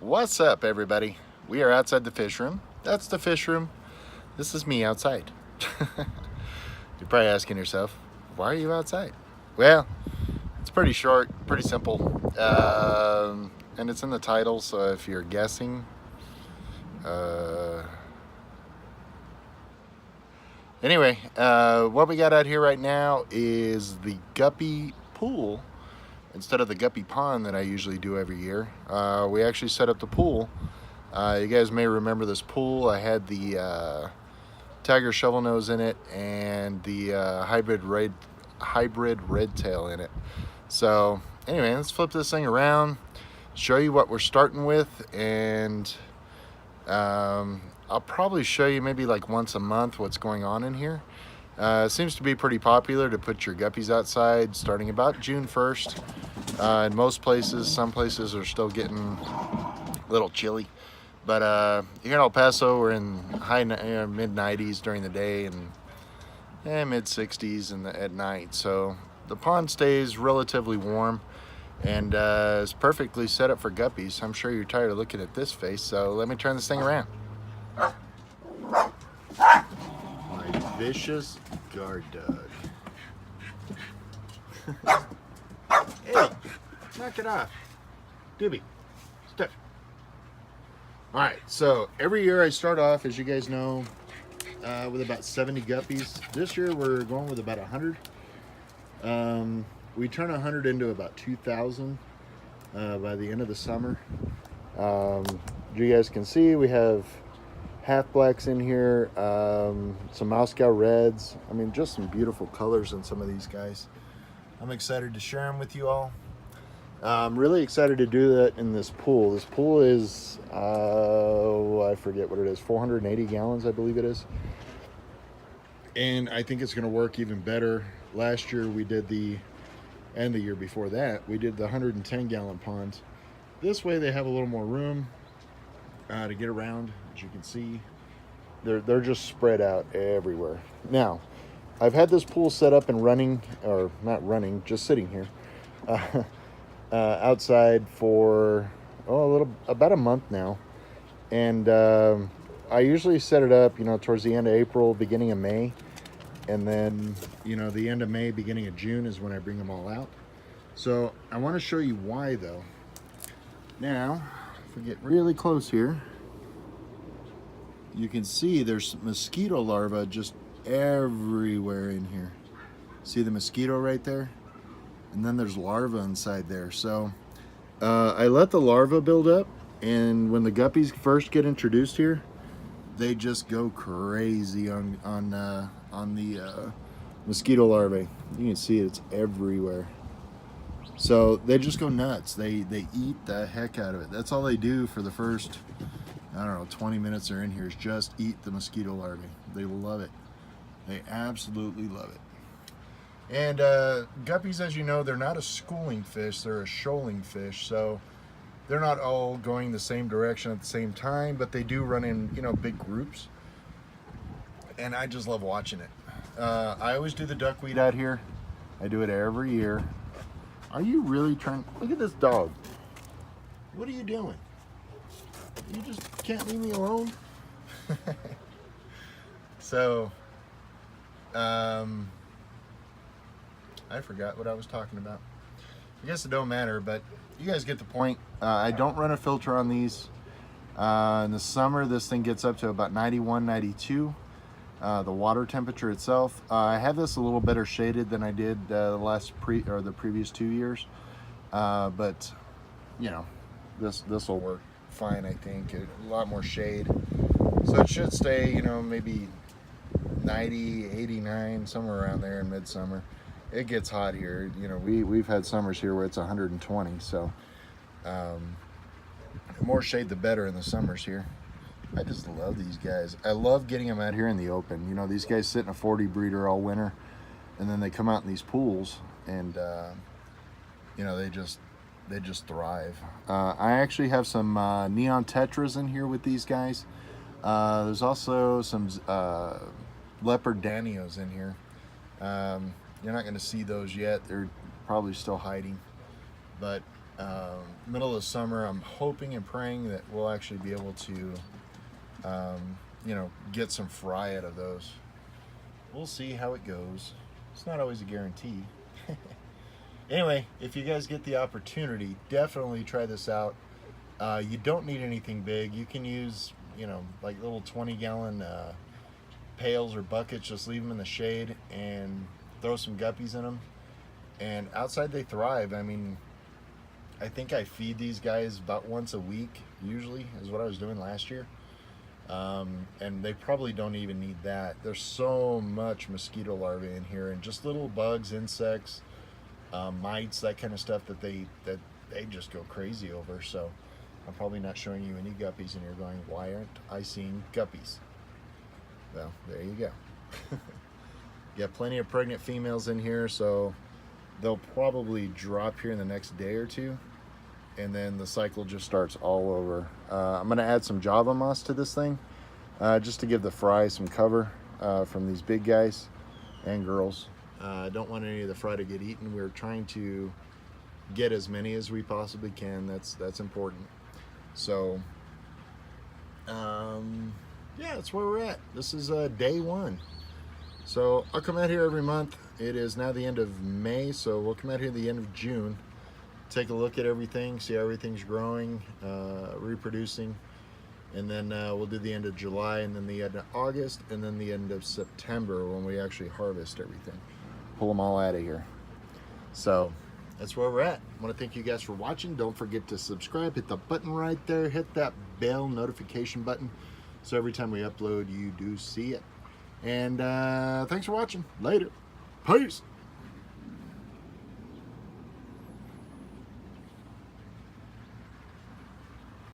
What's up, everybody? We are outside the fish room. That's the fish room. This is me outside. You're probably asking yourself, why are you outside? Well, it's pretty short, pretty simple, and it's in the title, so if you're guessing, anyway, what we got out here right now is the Guppy pool instead of the Guppy pond that I usually do every year. We actually set up the pool. You guys may remember this pool. I had the tiger shovel nose in it and the hybrid red tail in it. So anyway, let's flip this thing around, show you what we're starting with, and I'll probably show you maybe like once a month what's going on in here. It seems to be pretty popular to put your guppies outside starting about June 1st. In most places, some places are still getting a little chilly. But here in El Paso, we're in mid 90s during the day and mid 60s at night. So the pond stays relatively warm and is perfectly set up for guppies. I'm sure you're tired of looking at this face, so let me turn this thing around. My vicious guard dog. Hey, knock it off. Doobie, step. Alright, so every year I start off, as you guys know, with about 70 guppies. This year we're going with about 100. We turn 100 into about 2,000 by the end of the summer. You guys can see we have half blacks in here, some Moscow reds. I mean, just some beautiful colors in some of these guys. I'm excited to share them with you all. I'm really excited to do that in this pool. This pool is, I forget what it is, 480 gallons, I believe it is. And I think it's going to work even better. Last year we did and the year before that, we did the 110 gallon ponds. This way they have a little more room to get around. As you can see, they're just spread out everywhere. Now, I've had this pool set up and running, or not running, just sitting here. Outside for about a month now, and I usually set it up towards the end of April, beginning of May, and then the end of May, beginning of June is when I bring them all out. So I want to show you why though. Now if we get really close here, you can see there's mosquito larvae just everywhere in here. See the mosquito right there? And then there's larvae inside there. So I let the larvae build up, and when the guppies first get introduced here, they just go crazy on the mosquito larvae. You can see it's everywhere. So they just go nuts. They eat the heck out of it. That's all they do for the first, I don't know, 20 minutes they're in here is just eat the mosquito larvae. They love it. They absolutely love it. And guppies, as you know, they're not a schooling fish, they're a shoaling fish, so they're not all going the same direction at the same time, but they do run in, big groups. And I just love watching it. I always do the duckweed out here. I do it every year. Are you really trying? Look at this dog. What are you doing? You just can't leave me alone? So, I forgot what I was talking about. I guess it don't matter, but you guys get the point. I don't run a filter on these. In the summer, this thing gets up to about 91, 92. The water temperature itself. I have this a little better shaded than I did the previous 2 years. But this will work fine. I think a lot more shade, so it should stay. Maybe 90, 89, somewhere around there in midsummer. It gets hot here. We've had summers here where it's 120. So the more shade, the better in the summers here. I just love these guys. I love getting them out here in the open. These guys sit in a 40 breeder all winter, and then they come out in these pools, and they just thrive. I actually have some neon tetras in here with these guys. There's also some leopard danios in here. You're not going to see those yet. They're probably still hiding, but middle of the summer, I'm hoping and praying that we'll actually be able to, you know, get some fry out of those. We'll see how it goes. It's not always a guarantee. Anyway, if you guys get the opportunity, definitely try this out. You don't need anything big. You can use, you know, like little 20-gallon pails or buckets. Just leave them in the shade and throw some guppies in them. And outside they thrive. I mean, I think I feed these guys about once a week, usually, is what I was doing last year. And they probably don't even need that. There's so much mosquito larvae in here, and just little bugs, insects, mites, that kind of stuff that they just go crazy over. So I'm probably not showing you any guppies, and you're going, why aren't I seeing guppies? Well, there you go. Got plenty of pregnant females in here, so they'll probably drop here in the next day or two, and then the cycle just starts all over. I'm going to add some Java moss to this thing, just to give the fry some cover from these big guys and girls. I don't want any of the fry to get eaten. We're trying to get as many as we possibly can. That's important. So, yeah, that's where we're at. This is day 1. So I'll come out here every month. It is now the end of May, so we'll come out here at the end of June, take a look at everything, see how everything's growing, reproducing, and then we'll do the end of July, and then the end of August, and then the end of September when we actually harvest everything. Pull them all out of here. So that's where we're at. I want to thank you guys for watching. Don't forget to subscribe, hit the button right there, hit that bell notification button, so every time we upload you do see it. And thanks for watching. Later. Peace.